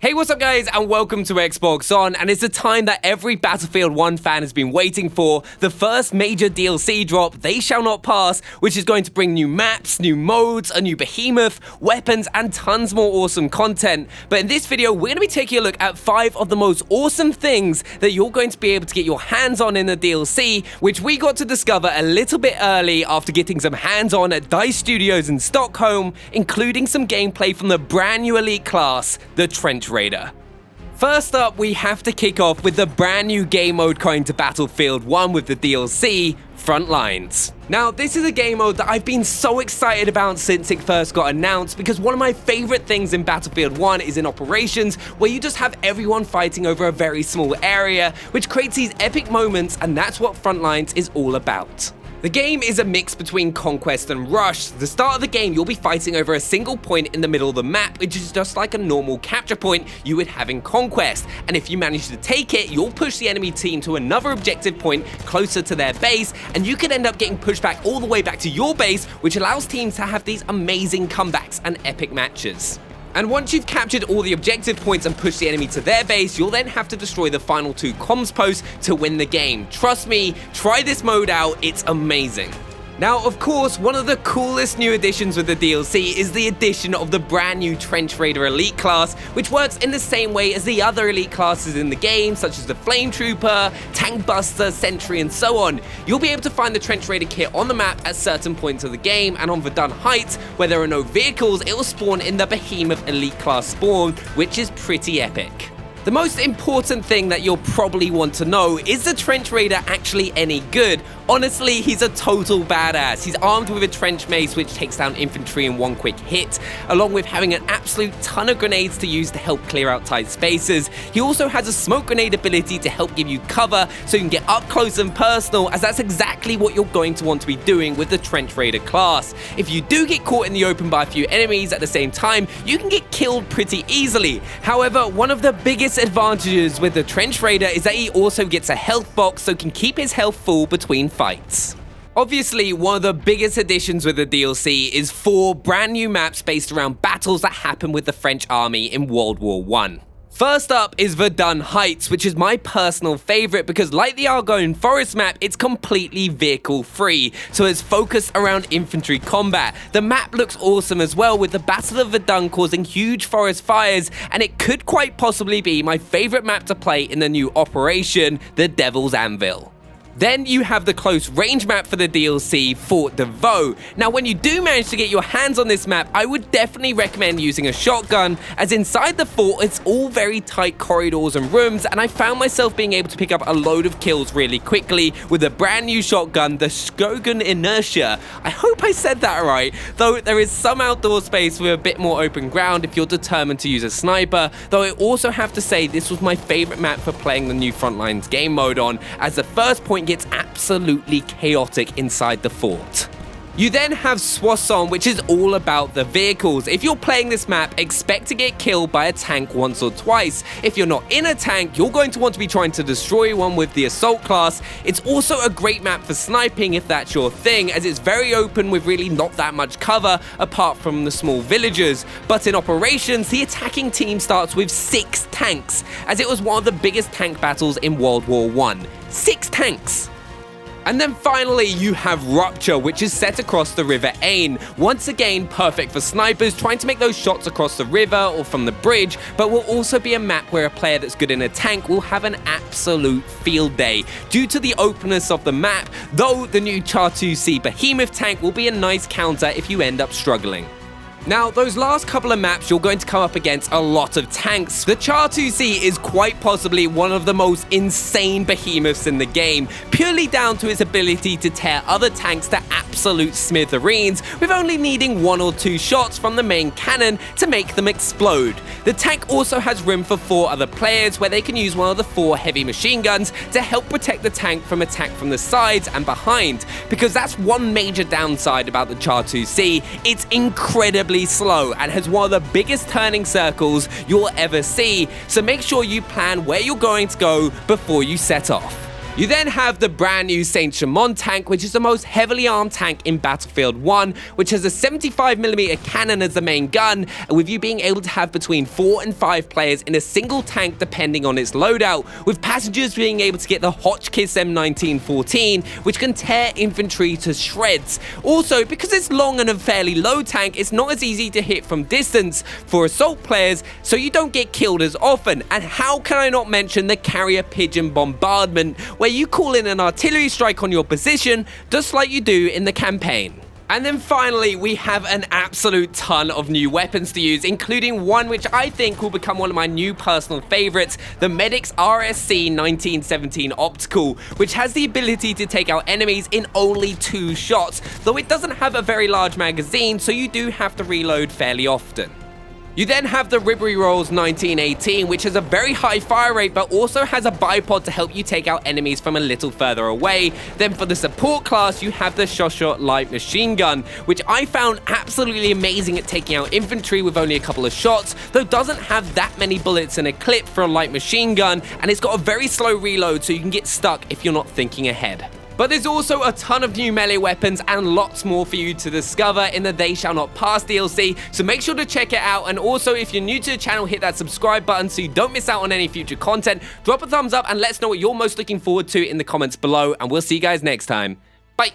Hey, what's up guys, and welcome to Xbox On, and it's the time that every Battlefield 1 fan has been waiting for, the first major DLC drop, They Shall Not Pass, which is going to bring new maps, new modes, a new Behemoth, weapons, and tons more awesome content. But in this video, we're going to be taking a look at 5 of the most awesome things that you're going to be able to get your hands on in the DLC, which we got to discover a little bit early after getting some hands on at DICE Studios in Stockholm, including some gameplay from the brand new elite class, the Trench Raider. First up, we have to kick off with the brand new game mode coming to Battlefield 1 with the DLC, Frontlines. Now, this is a game mode that I've been so excited about since it first got announced, because one of my favorite things in Battlefield 1 is in operations, where you just have everyone fighting over a very small area, which creates these epic moments, and that's what Frontlines is all about. The game is a mix between Conquest and Rush. At the start of the game, you'll be fighting over a single point in the middle of the map, which is just like a normal capture point you would have in Conquest. And if you manage to take it, you'll push the enemy team to another objective point closer to their base, and you could end up getting pushed back all the way back to your base, which allows teams to have these amazing comebacks and epic matches. And once you've captured all the objective points and pushed the enemy to their base, you'll then have to destroy the final 2 comms posts to win the game. Trust me, try this mode out, it's amazing. Now, of course, one of the coolest new additions with the DLC is the addition of the brand new Trench Raider Elite class, which works in the same way as the other Elite classes in the game, such as the Flame Trooper, Tank Buster, Sentry, and so on. You'll be able to find the Trench Raider kit on the map at certain points of the game, and on Verdun Heights, where there are no vehicles, it will spawn in the Behemoth Elite class spawn, which is pretty epic. The most important thing that you'll probably want to know, is the Trench Raider actually any good? Honestly, he's a total badass. He's armed with a trench mace which takes down infantry in one quick hit, along with having an absolute ton of grenades to use to help clear out tight spaces. He also has a smoke grenade ability to help give you cover so you can get up close and personal, as that's exactly what you're going to want to be doing with the Trench Raider class. If you do get caught in the open by a few enemies at the same time, you can get killed pretty easily. However, one of the biggest advantages with the Trench Raider is that he also gets a health box so can keep his health full between fights. Obviously, one of the biggest additions with the DLC is 4 brand new maps based around battles that happened with the French army in World War I. First up is Verdun Heights, which is my personal favorite because, like the Argonne Forest map, it's completely vehicle free, so it's focused around infantry combat. The map looks awesome as well, with the Battle of Verdun causing huge forest fires, and it could quite possibly be my favorite map to play in the new operation, the Devil's Anvil. Then you have the close range map for the DLC, Fort de Vaux. Now, when you do manage to get your hands on this map, I would definitely recommend using a shotgun, as inside the fort it's all very tight corridors and rooms, and I found myself being able to pick up a load of kills really quickly with a brand new shotgun, the Skogan Inertia. I hope I said that right, though there is some outdoor space with a bit more open ground if you're determined to use a sniper, though I also have to say this was my favorite map for playing the new Frontlines game mode on, as the first point gets absolutely chaotic inside the fort. You then have Soissons, which is all about the vehicles. If you're playing this map, expect to get killed by a tank once or twice. If you're not in a tank, you're going to want to be trying to destroy one with the assault class. It's also a great map for sniping if that's your thing, as it's very open with really not that much cover apart from the small villagers. But in operations, the attacking team starts with 6 tanks, as it was one of the biggest tank battles in World War I. 6 tanks! And then finally, you have Rupture, which is set across the River Aisne. Once again, perfect for snipers trying to make those shots across the river or from the bridge, but will also be a map where a player that's good in a tank will have an absolute field day. Due to the openness of the map, though, the new Char-2C Behemoth tank will be a nice counter if you end up struggling. Now, those last couple of maps, you're going to come up against a lot of tanks. The Char-2C is quite possibly one of the most insane behemoths in the game, purely down to its ability to tear other tanks to absolute smithereens, with only needing 1 or 2 shots from the main cannon to make them explode. The tank also has room for 4 other players, where they can use one of the 4 heavy machine guns to help protect the tank from attack from the sides and behind, because that's one major downside about the Char-2C. It's incredibly slow and has one of the biggest turning circles you'll ever see, so make sure you plan where you're going to go before you set off. You then have the brand new Saint-Chamond tank, which is the most heavily armed tank in Battlefield 1, which has a 75mm cannon as the main gun, and with you being able to have between 4 and 5 players in a single tank depending on its loadout, with passengers being able to get the Hotchkiss M1914, which can tear infantry to shreds. Also, because it's long and a fairly low tank, it's not as easy to hit from distance for assault players, so you don't get killed as often. And how can I not mention the carrier pigeon bombardment, where you call in an artillery strike on your position, just like you do in the campaign. And then finally, we have an absolute ton of new weapons to use, including one which I think will become one of my new personal favorites, the Medic's RSC 1917 Optical, which has the ability to take out enemies in only 2 shots, though it doesn't have a very large magazine, so you do have to reload fairly often. You then have the Ribbery Rolls 1918, which has a very high fire rate but also has a bipod to help you take out enemies from a little further away. Then for the support class, you have the Shot light machine gun, which I found absolutely amazing at taking out infantry with only a couple of shots, though doesn't have that many bullets in a clip for a light machine gun, and it's got a very slow reload so you can get stuck if you're not thinking ahead. But there's also a ton of new melee weapons and lots more for you to discover in the They Shall Not Pass DLC, so make sure to check it out. And also, if you're new to the channel, hit that subscribe button so you don't miss out on any future content. Drop a thumbs up and let us know what you're most looking forward to in the comments below, and we'll see you guys next time. Bye!